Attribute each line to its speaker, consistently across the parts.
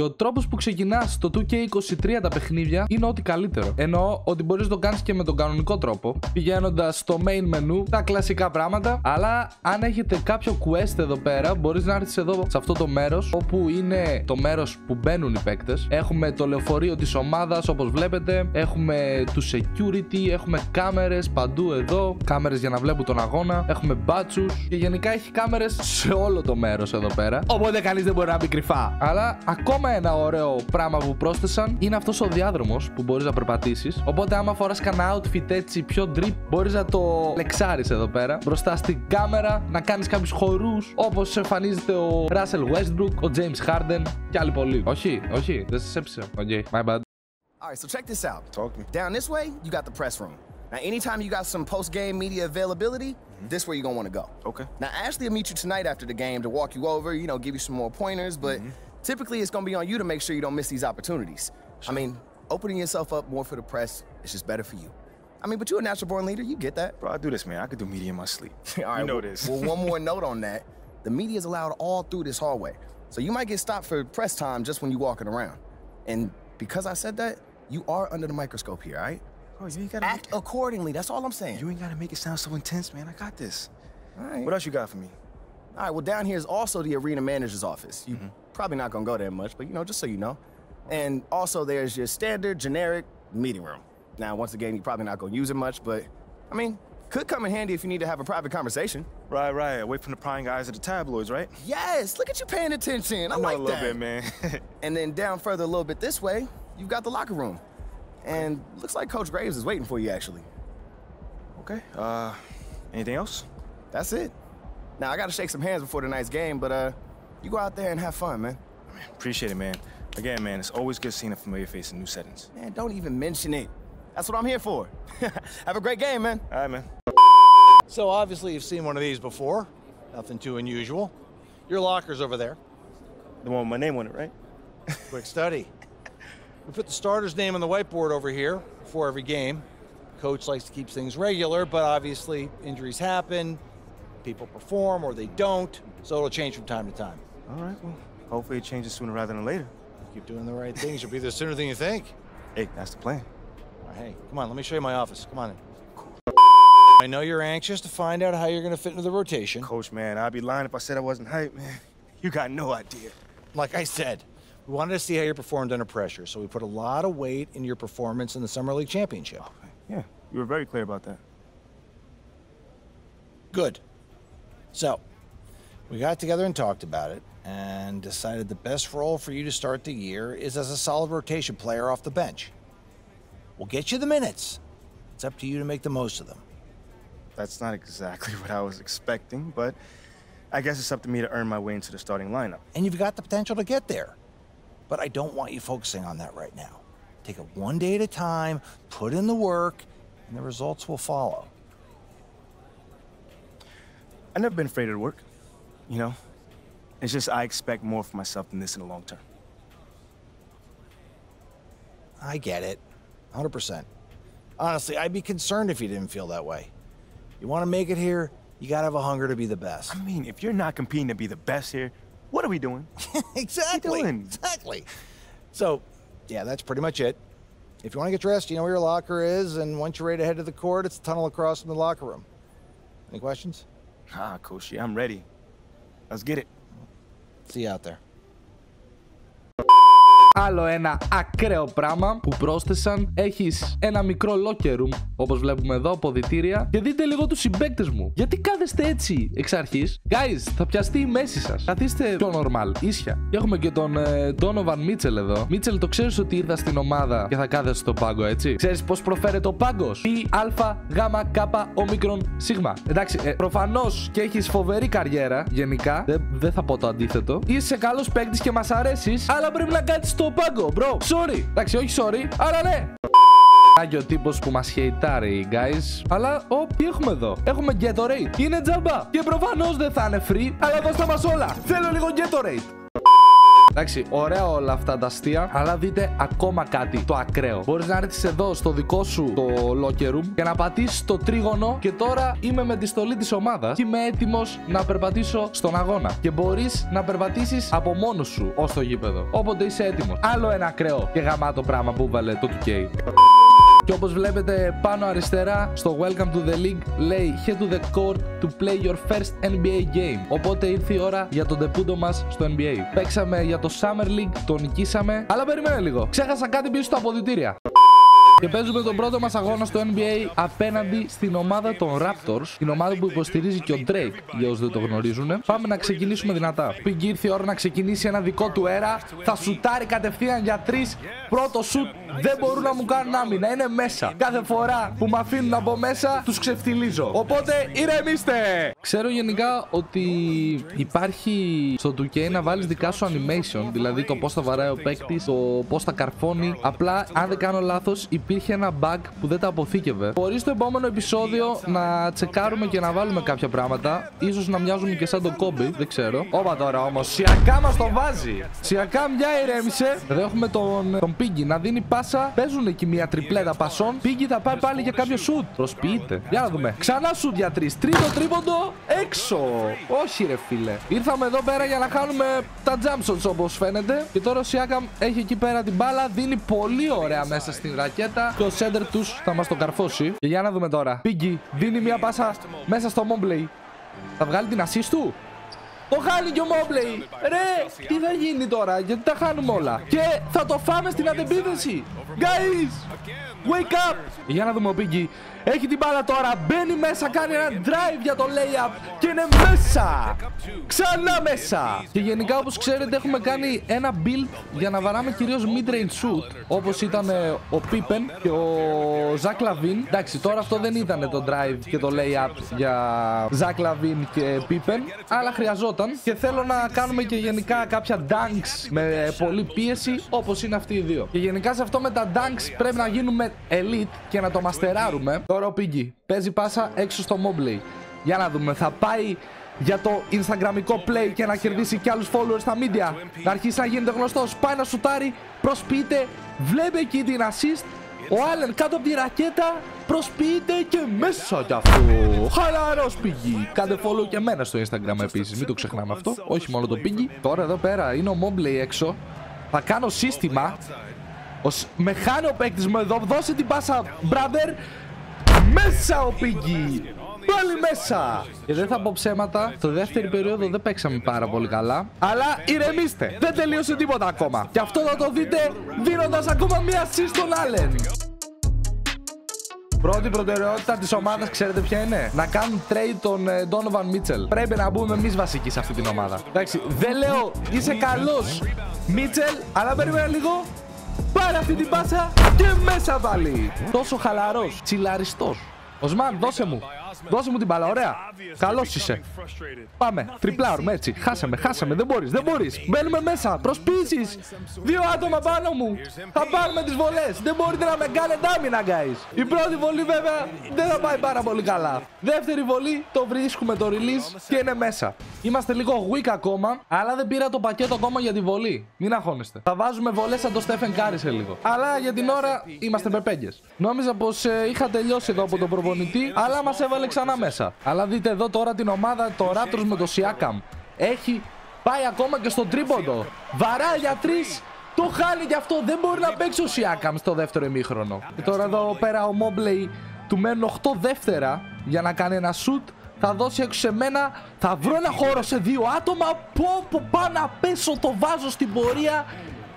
Speaker 1: Ο τρόπος που ξεκινάς στο 2K23 τα παιχνίδια είναι ό,τι καλύτερο. Εννοώ ότι μπορείς να το κάνεις και με τον κανονικό τρόπο, πηγαίνοντας στο main menu, τα κλασικά πράγματα. Αλλά αν έχετε κάποιο quest εδώ πέρα, μπορείς να έρθεις εδώ σε αυτό το μέρος, όπου είναι το μέρος που μπαίνουν οι παίκτες. Έχουμε το λεωφορείο της ομάδας, όπως βλέπετε. Έχουμε του security, έχουμε κάμερες παντού εδώ. Κάμερες για να βλέπουν τον αγώνα. Έχουμε μπάτσους. Και γενικά έχει κάμερες σε όλο το μέρος εδώ πέρα. Οπότε κανείς δεν μπορεί να μπει κρυφά. Αλλά ακόμα ένα ωραίο πράγμα που πρόσθεσαν είναι αυτός ο διάδρομος που μπορείς να περπατήσεις. Οπότε, άμα φοράς κανένα outfit έτσι πιο drip, μπορείς να το λεξάρεις εδώ πέρα μπροστά στην κάμερα, να κάνεις κάποιους χορούς όπως εμφανίζεται ο Russell Westbrook, ο James Harden και άλλοι πολλοί. Όχι, δεν σε έψησα. Okay, my bad.
Speaker 2: Alright, so check this out. Talk to me. Down this way, you got the press room. Now, anytime you got some post-game media availability, this is where you're gonna want to go. Okay. Now, Ashley will meet you tonight after the game to walk you over, give you some more pointers, but typically it's gonna be on you to make sure you don't miss these opportunities. Sure. I mean, opening yourself up more for the press is just better for you. I mean, but you're a natural-born leader, you get that.
Speaker 3: Bro, I do this, man. I could do media in my sleep.
Speaker 2: All right, you know this. Well, one more note on that. The media is allowed all through this hallway. So you might get stopped for press time just when you're walking around. And because I said that, you are under the microscope here, all right?
Speaker 3: Oh, you ain't gotta
Speaker 2: act accordingly, that's all I'm saying.
Speaker 3: You ain't gotta make it sound so intense, man. I got this.
Speaker 2: All right.
Speaker 3: What else you got for me?
Speaker 2: All right, well, down here is also the arena manager's office. You probably not gonna go there much, but just so you know. And also there's your standard, generic meeting room. Now, once again, you're probably not gonna use it much, but, I mean, could come in handy if you need to have a private conversation.
Speaker 3: Right. Away from the prying eyes of the tabloids, right?
Speaker 2: Yes, look at you paying attention. I like that.
Speaker 3: A little bit, man.
Speaker 2: And then down further a little bit this way, you've got the locker room. And looks like Coach Graves is waiting for you, actually.
Speaker 3: Okay, anything else?
Speaker 2: That's it. Now, I gotta shake some hands before tonight's game, but you go out there and have fun, man.
Speaker 3: Appreciate it, man. Again, man, it's always good seeing a familiar face in new settings.
Speaker 2: Man, don't even mention it. That's what I'm here for. Have a great game, man.
Speaker 3: All right, man.
Speaker 4: So, obviously, you've seen one of these before. Nothing too unusual. Your locker's over there.
Speaker 3: The one with my name on it, right?
Speaker 4: Quick study. We put the starter's name on the whiteboard over here before every game. Coach likes to keep things regular, but obviously injuries happen, people perform or they don't, so it'll change from time to time.
Speaker 3: All right, well, hopefully it changes sooner rather than later.
Speaker 4: You keep doing the right things, you'll be there sooner than you think.
Speaker 3: Hey, that's the plan.
Speaker 4: All right, hey, come on, let me show you my office. Come on in. I know you're anxious to find out how you're going to fit into the rotation.
Speaker 3: Coach, man, I'd be lying if I said I wasn't hyped, man. You got no idea.
Speaker 4: Like I said, we wanted to see how you performed under pressure, so we put a lot of weight in your performance in the Summer League Championship.
Speaker 3: Okay. Yeah, you were very clear about that.
Speaker 4: Good. So, we got together and talked about it, and decided the best role for you to start the year is as a solid rotation player off the bench. We'll get you the minutes. It's up to you to make the most of them.
Speaker 3: That's not exactly what I was expecting, but I guess it's up to me to earn my way into the starting lineup.
Speaker 4: And you've got the potential to get there. But I don't want you focusing on that right now. Take it one day at a time, put in the work, and the results will follow.
Speaker 3: I've never been afraid of the work, It's just I expect more from myself than this in the long term.
Speaker 4: I get it, 100%. Honestly, I'd be concerned if you didn't feel that way. You want to make it here, you gotta have a hunger to be the best.
Speaker 3: I mean, if you're not competing to be the best here, what are we doing?
Speaker 4: Exactly. So, yeah, that's pretty much it. If you want to get dressed, you know where your locker is, and once you're ready to head to the court, it's the tunnel across from the locker room. Any questions?
Speaker 3: Coach, I'm ready. Let's get it.
Speaker 4: See you out there.
Speaker 1: Άλλο ένα ακραίο πράγμα που πρόσθεσαν. Έχεις ένα μικρό locker room, όπως βλέπουμε εδώ, αποδυτήρια. Και δείτε λίγο τους συμπαίκτες μου. Γιατί κάθεστε έτσι εξ αρχής? Guys, θα πιαστεί η μέση σας. Καθίστε πιο normal, ίσια. Και έχουμε και τον Donovan Mitchell εδώ. Mitchell, το ξέρεις ότι ήρθα στην ομάδα και θα κάθεσαι στο πάγκο, έτσι? Ξέρεις πώς προφέρεται ο πάγκος? Πι-αλφα-γάμα-κάπα-ομικρον-σίγμα. Εντάξει, προφανώς και έχεις φοβερή καριέρα γενικά. Δεν θα πω το αντίθετο. Είσαι καλός παίκτης και μας αρέσεις, αλλά πρέπει να κάτσεις στο πάγκο, bro. Sorry. Εντάξει, όχι sorry, αλλά ναι. Και ο τύπος που μας χεϊτάρει, guys. Αλλά, τι έχουμε εδώ? Έχουμε Gatorade. Είναι τζαμπά. Και προφανώς δεν θα είναι free, αλλά δώστε μας όλα. Θέλω λίγο Gatorade. Εντάξει, ωραία όλα αυτά τα αστεία, αλλά δείτε ακόμα κάτι το ακραίο. Μπορείς να έρθεις εδώ στο δικό σου το locker room και να πατήσεις το τρίγωνο. Και τώρα είμαι με τη στολή της ομάδας και είμαι έτοιμος να περπατήσω στον αγώνα. Και μπορείς να περπατήσεις από μόνος σου ως το γήπεδο. Όποτε είσαι έτοιμος. Άλλο ένα ακραίο και γαμάτο πράγμα που βάλε το 2K. Και όπως βλέπετε πάνω αριστερά στο Welcome to the League λέει Head to the court to play your first NBA game. Οπότε ήρθε η ώρα για τον ντεμπούτο μας στο NBA. Παίξαμε για το Summer League, το νικήσαμε. Αλλά περιμένε λίγο, ξέχασα κάτι πίσω στα αποδυτήρια. Και παίζουμε τον πρώτο μας αγώνα στο NBA απέναντι στην ομάδα των Raptors. Την ομάδα που υποστηρίζει και ο Drake, για όσους δεν το γνωρίζουν. Πάμε να ξεκινήσουμε δυνατά. Πήγε ήρθε η ώρα να ξεκινήσει ένα δικό του έρα. Θα σουτάρει κατευθείαν για 3. Πρώτο σουτ, δεν μπορούν να μου κάνουν άμυνα. Είναι μέσα. Κάθε φορά που με αφήνουν από μέσα, τους ξεφτιλίζω. Οπότε ηρεμήστε! Ξέρω γενικά ότι υπάρχει στο 2K να βάλεις δικά σου animation. Δηλαδή το πώς θα βαράει ο παίκτης, το πώς θα καρφώνει. Απλά, αν δεν κάνω λάθος, υπήρχε ένα bug που δεν τα αποθήκευε. Μπορεί στο επόμενο επεισόδιο να τσεκάρουμε και να βάλουμε κάποια πράγματα. Ίσως να μοιάζουμε και σαν τον Kobe, δεν ξέρω. Όπα τώρα όμως, Σιακά μας το βάζει. Σιακά μια ηρέμησε. Εδώ έχουμε τον Piggy να δίνει πάσα. Παίζουν εκεί μια τριπλέτα πασών. Piggy θα πάει πάλι για κάποιο σουτ. Προσποιείται. Για να δούμε. Ξανά σουτ για 3. Τρίτο τρίποντο έξω. Όχι ρε φίλε. Ήρθαμε εδώ πέρα για να κάνουμε τα jump shots όπως φαίνεται. Και τώρα ο Σιακά έχει εκεί πέρα την μπάλα. Δίνει πολύ ωραία μέσα στην ρακέτα. Και ο σέντερ τους θα μας το καρφώσει. Και για να δούμε τώρα. Piggy δίνει μια πάσα μέσα στο Mobley. Θα βγάλει την assist του. Το χάνει και ο Mobley. Ρε, τι θα γίνει τώρα, γιατί τα χάνουμε όλα. Και θα το φάμε στην αντεπίθεση. Guys, wake up. Για να δούμε ο Piggy. Έχει την μπάλα τώρα, μπαίνει μέσα, κάνει ένα drive για το layup και είναι μέσα. Ξανά μέσα. Και γενικά όπως ξέρετε έχουμε κάνει ένα build για να βαράμε κυρίως mid-range shoot, όπως ήταν ο Pippen και ο Zach Lavine. Εντάξει, τώρα αυτό δεν ήταν το drive και το layup για Zach Lavine και Pippen, αλλά χρειαζόταν. Και θέλω να κάνουμε και γενικά κάποια dunks με πολλή πίεση, όπως είναι αυτοί οι δύο. Και γενικά σε αυτό με τα dunks πρέπει να γίνουμε elite και να το μαστεράρουμε. Τώρα ο Piggy παίζει πάσα έξω στο Mobley. Για να δούμε, θα πάει για το instagramικό play και να κερδίσει και άλλους followers στα media. Να αρχίσει να γίνεται γνωστός, πάει να σουτάρει, προσποιείται, βλέπει εκεί την assist. Ο Allen κάτω από τη ρακέτα, προσποιείται και μέσα κι αυτό. Χαλαρός Piggy. Κάντε follow και εμένα στο Instagram επίσης, μην το ξεχνάμε αυτό. Όχι μόνο το Piggy. Τώρα εδώ πέρα είναι ο Mobley έξω. Θα κάνω σύστημα. Με χάνει ο παίκτης μου εδώ, δώσε την πάσα, brother. Μέσα ο Piggy. Πάλι μέσα. Και δεν θα πω ψέματα, στο δεύτερη περίοδο δεν παίξαμε πάρα πολύ καλά. Αλλά ηρεμήστε, δεν τελείωσε τίποτα ακόμα. Και αυτό θα το δείτε δίνοντας ακόμα μία assist στον Allen. Πρώτη προτεραιότητα της ομάδας ξέρετε ποια είναι? Να κάνουν trade τον Donovan Mitchell. Πρέπει να μπούμε εμείς βασικοί σε αυτή την ομάδα. Εντάξει, δεν λέω είσαι καλός Mitchell, αλλά περίμενα λίγο. Πάρε αυτή την πάσα και μέσα πάλι. Τόσο χαλαρός, τσιλαριστός. Οσμάν, δώσε μου. Δώσε μου την μπάλα, ωραία. Καλός είσαι. Πάμε, τριπλάρουμε έτσι. Χάσαμε, δεν μπορείς. Μπαίνουμε μέσα, προσπίσεις. 2 άτομα πάνω μου. Θα πάρουμε τις βολές. Δεν μπορείτε να με κάνετε άμυνα, guys. Η πρώτη βολή βέβαια δεν θα πάει πάρα πολύ καλά. Δεύτερη βολή, το βρίσκουμε το release και είναι μέσα. Είμαστε λίγο weak ακόμα, αλλά δεν πήρα το πακέτο ακόμα για τη βολή. Μην αγχώνεστε. Θα βάζουμε βολές σαν το Stephen Curry σε λίγο. Αλλά για την ώρα είμαστε πεπέγγες. Νόμιζα πως είχα τελειώσει εδώ από τον προπονητή, αλλά μας έβαλε ξανά μέσα. Αλλά δείτε εδώ τώρα την ομάδα, το Raptors με το Siakam. Έχει πάει ακόμα και στο τρίποντο. Βαράει για 3. Το χάνει κι αυτό. Δεν μπορεί να παίξει ο Siakam στο δεύτερο ημίχρονο. Και τώρα εδώ πέρα ο Mobley του μένουν 8 δεύτερα για να κάνει ένα shoot. Θα δώσει έξω σε μένα. Θα βρω ένα χώρο σε 2 άτομα. Πω πάω να πέσω. Το βάζω στην πορεία.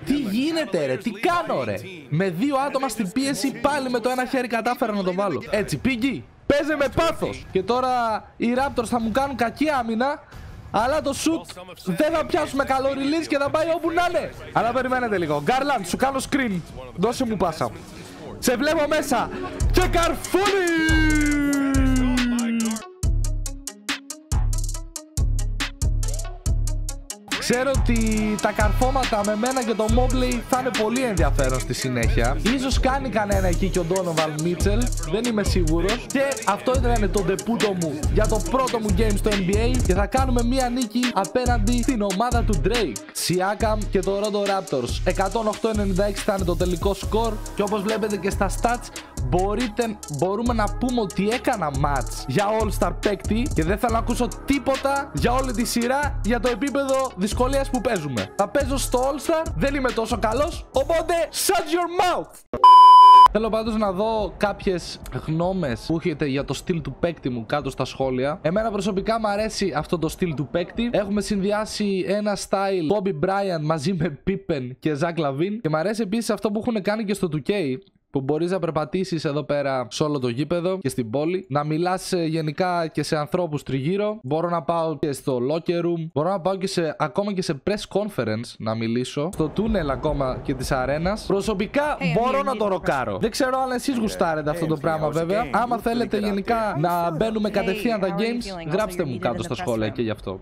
Speaker 1: Τι γίνεται ρε, τι κάνω ρε. Με 2 άτομα στην πίεση πάλι με το ένα χέρι κατάφερα να το βάλω. Έτσι Piggy, παίζε με πάθος. Και τώρα οι Raptors θα μου κάνουν κακή άμυνα, αλλά το shoot δεν θα πιάσουμε καλό release και θα πάει όπου να είναι. Αλλά περιμένετε λίγο. Garland, σου κάνω screen. Δώσε μου πάσα. Σε βλέπω μέσα. Και καρφώνει. Ξέρω ότι τα καρφώματα με μένα και το Mobley θα είναι πολύ ενδιαφέρον στη συνέχεια. Ίσως κάνει κανένα εκεί και ο Donovan Mitchell, δεν είμαι σίγουρος. Και αυτό ήταν το ντεπούτο μου για το πρώτο μου game στο NBA. Και θα κάνουμε μία νίκη απέναντι στην ομάδα του Drake, Siakam και το Rondo Raptors. 108-96 ήταν το τελικό σκορ. Και όπως βλέπετε και στα stats, μπορούμε να πούμε ότι έκανα match για All-Star παίκτη. Και δεν θέλω να ακούσω τίποτα για όλη τη σειρά για το επίπεδο δυσκολίας που παίζουμε. Θα παίζω στο All-Star, δεν είμαι τόσο καλός, οπότε shut your mouth! Θέλω πάντως να δω κάποιες γνώμες που έχετε για το στυλ του παίκτη μου κάτω στα σχόλια. Εμένα προσωπικά μου αρέσει αυτό το στυλ του παίκτη. Έχουμε συνδυάσει ένα style Kobe Bryant μαζί με Pippen και Zach Lavine. Και μου αρέσει επίσης αυτό που έχουν κάνει και στο 2K, που μπορείς να περπατήσεις εδώ πέρα σε όλο το γήπεδο και στην πόλη. Να μιλάς γενικά και σε ανθρώπους τριγύρω. Μπορώ να πάω και στο locker room. Μπορώ να πάω και ακόμα και σε press conference να μιλήσω. Στο τούνελ ακόμα και της αρένας. Προσωπικά μπορώ να το ροκάρω. Δεν ξέρω αν εσείς γουστάρετε αυτό το πράγμα βέβαια. Άμα θέλετε γενικά να μπαίνουμε κατευθείαν τα games, γράψτε μου κάτω στα σχόλια και γι' αυτό.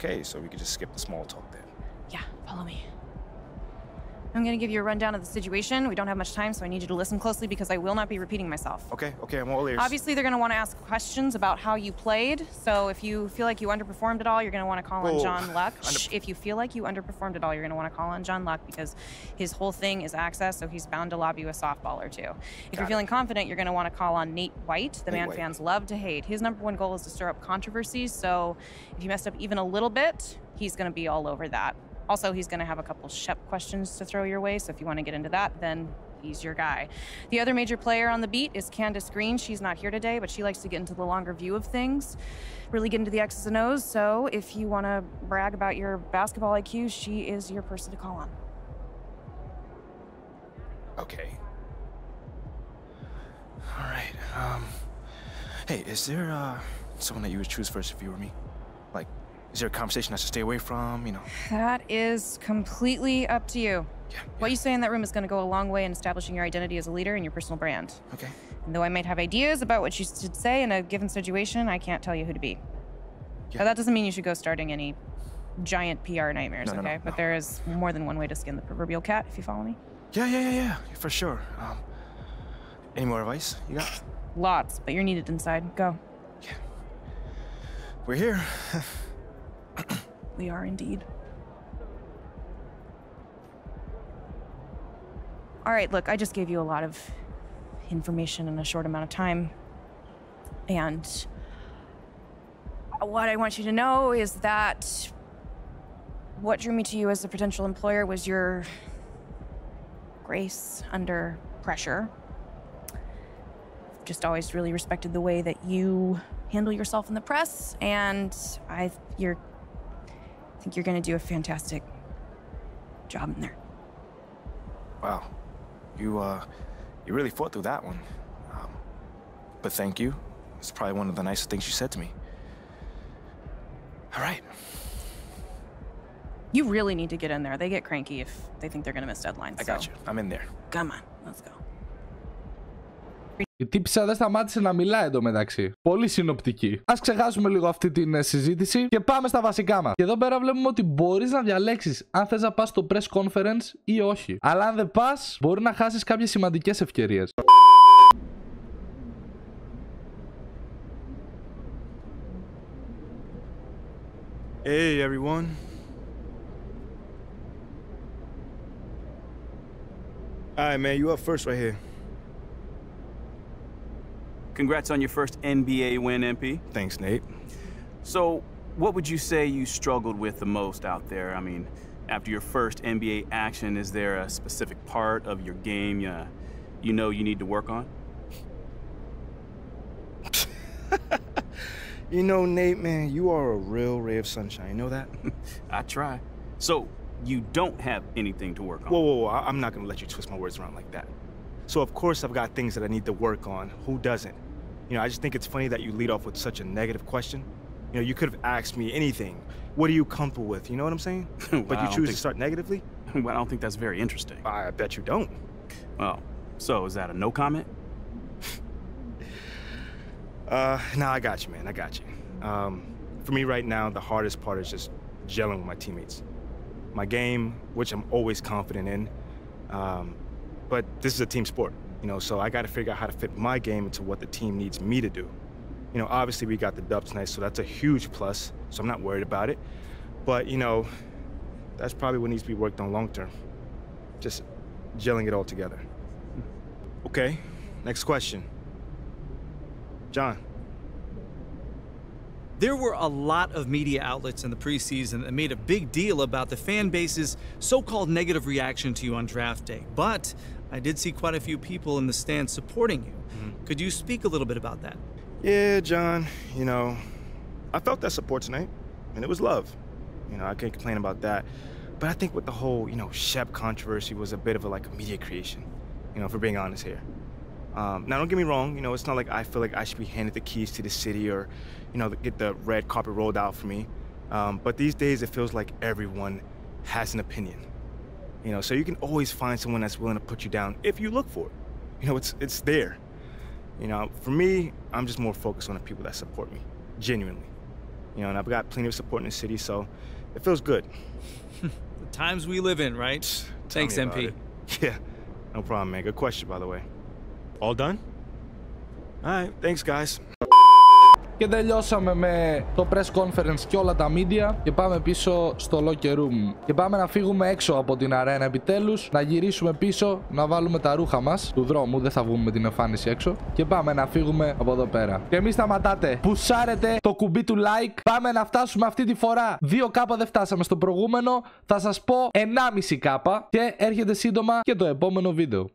Speaker 3: Okay, so we could just skip the small talk then.
Speaker 5: Yeah, follow me. I'm going to give you a rundown of the situation. We don't have much time, so I need you to listen closely because I will not be repeating myself.
Speaker 3: Okay, I'm all ears.
Speaker 5: Obviously, they're going to want to ask questions about how you played. So if you feel like you underperformed at all, you're going to want to call on John Luck. If you feel like you underperformed at all, you're going to want to call on John Luck because his whole thing is access, so he's bound to lob you a softball or two. If you're feeling confident, you're going to want to call on Nate White, the man fans love to hate. His number one goal is to stir up controversies, so if you messed up even a little bit, he's going to be all over that. Also, he's going to have a couple Shep questions to throw your way, so if you want to get into that, then he's your guy. The other major player on the beat is Candace Green. She's not here today, but she likes to get into the longer view of things, really get into the X's and O's, so if you want to brag about your basketball IQ, she is your person to call on.
Speaker 3: Okay. All right. Hey, is there someone that you would choose first if you were me? Like, is there a conversation I should stay away from, you know?
Speaker 5: That is completely up to you.
Speaker 3: Yeah.
Speaker 5: What you say in that room is going to go a long way in establishing your identity as a leader and your personal brand.
Speaker 3: Okay.
Speaker 5: And though I might have ideas about what you should say in a given situation, I can't tell you who to be. But that doesn't mean you should go starting any giant PR nightmares, okay? But there is more than one way to skin the proverbial cat, if you follow me.
Speaker 3: Yeah, for sure. Any more advice you got?
Speaker 5: Lots, but you're needed inside. Go.
Speaker 3: Yeah. We're here.
Speaker 5: We are indeed. All right, look, I just gave you a lot of information in a short amount of time. And what I want you to know is that what drew me to you as a potential employer was your grace under pressure. I've just always really respected the way that you handle yourself in the press, and I think you're going to do a fantastic job in there.
Speaker 3: Wow. You really fought through that one. But thank you. It's probably one of the nicest things you said to me. All right.
Speaker 5: You really need to get in there. They get cranky if they think they're going to miss deadlines.
Speaker 3: I got you. I'm in there.
Speaker 5: Come on, let's go.
Speaker 1: Η τύπισσα δεν σταμάτησε να μιλάει εντωμεταξύ. Πολύ συνοπτική. Ας ξεχάσουμε λίγο αυτή την συζήτηση και πάμε στα βασικά μας. Και εδώ πέρα βλέπουμε ότι μπορείς να διαλέξεις αν θες να πας στο press conference ή όχι. Αλλά αν δεν πας, μπορεί να χάσεις κάποιες σημαντικές ευκαιρίες.
Speaker 3: Hey, everyone. All right, man, you up first right here.
Speaker 6: Congrats on your first NBA win, MP.
Speaker 3: Thanks, Nate.
Speaker 6: So, what would you say you struggled with the most out there? I mean, after your first NBA action, is there a specific part of your game you know you need to work on?
Speaker 3: You know, Nate, man, you are a real ray of sunshine. You know that?
Speaker 6: I try. So, you don't have anything to work on?
Speaker 3: Whoa. I'm not going to let you twist my words around like that. So, of course, I've got things that I need to work on. Who doesn't? You know, I just think it's funny that you lead off with such a negative question. You know, you could have asked me anything. What are you comfortable with? You know what I'm saying? But you choose to start negatively?
Speaker 6: Well, I don't think that's very interesting.
Speaker 3: I bet you don't.
Speaker 6: Well, so is that a no comment?
Speaker 3: Nah, I got you, man. I got you. For me right now, the hardest part is just gelling with my teammates. my game, which I'm always confident in. But this is a team sport, you know, so I got to figure out how to fit my game into what the team needs me to do. You know, obviously we got the dub tonight, so that's a huge plus, so I'm not worried about it. But, you know, that's probably what needs to be worked on long term. Just gelling it all together. Okay, next question. John.
Speaker 7: There were a lot of media outlets in the preseason that made a big deal about the fan base's so-called negative reaction to you on draft day. But I did see quite a few people in the stands supporting you. Could you speak a little bit about that?
Speaker 3: Yeah, John, you know, I felt that support tonight, and it was love. You know, I can't complain about that. But I think with the whole, you know, Shep controversy was a bit of a media creation, you know, if we're being honest here. Now, don't get me wrong, you know, it's not like I feel like I should be handed the keys to the city or, you know, get the red carpet rolled out for me. But these days, it feels like everyone has an opinion. You know, so you can always find someone that's willing to put you down if you look for it. You know, it's there. You know, for me, I'm just more focused on the people that support me, genuinely. You know, and I've got plenty of support in the city, so it feels good.
Speaker 7: The times we live in, right? Thanks, MP.
Speaker 3: Yeah, no problem, man. Good question, by the way. All done? All right, thanks, guys.
Speaker 1: Και τελειώσαμε με το press conference και όλα τα media και πάμε πίσω στο locker room. Και πάμε να φύγουμε έξω από την αρένα επιτέλους, να γυρίσουμε πίσω, να βάλουμε τα ρούχα μας του δρόμου, δεν θα βγούμε με την εμφάνιση έξω και πάμε να φύγουμε από εδώ πέρα. Και μη σταματάτε, πουσάρετε το κουμπί του like, πάμε να φτάσουμε αυτή τη φορά 2K, δεν φτάσαμε στο προηγούμενο, θα σας πω 1,5K και έρχεται σύντομα και το επόμενο βίντεο.